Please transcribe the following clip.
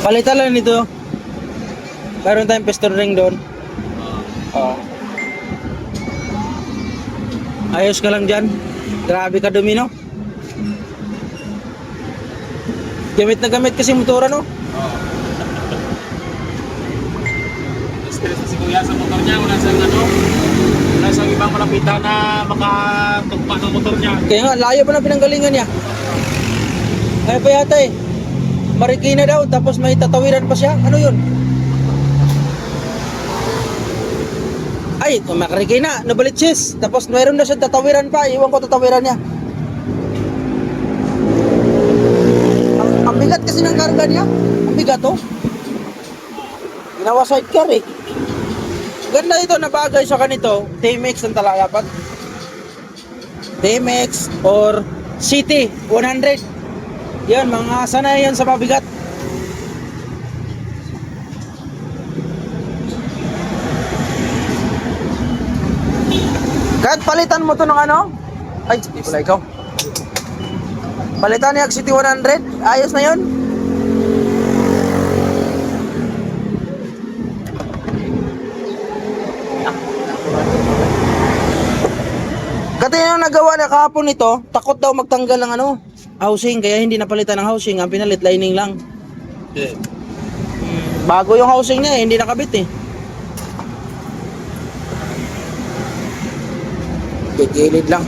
Palitan lang nito. Meron tayong piston ring doon. Oo. Ayos ka lang dyan. Grabe ka dumi, no? Gamit na gamit kasi motora, no? Stress na si Kuya sa motor niya. Wala siyang ibang malapitan na makatugpa ng motor niya. Kaya nga, layo pa ng pinanggalingan niya. Kaya pa yata eh. Marikina daw, tapos may tatawiran pa siya. Ano yun? Ay, Marikina, Novaliches. Tapos mayroon na siya tatawiran pa. Iwan ko tatawiran niya. Ang bigat kasi ng karga niya. Ang bigat, oh. Ginawa sidecar eh. Ganda ito na bagay sa kanito. TMX ang talayapat. TMX or City 100. Yan, mga sanay yan sa mabigat. Kahit palitan mo to ng ano? Ay, wala ikaw. Palitan niya City 100. Ayos na yun. Kasi yung nagawa na kahapon nito, takot daw magtanggal ng ano, housing, kaya hindi napalitan ng housing, ang pinalit lining lang. Yeah. Bago yung housing niya, hindi nakabit eh. Gigilid lang.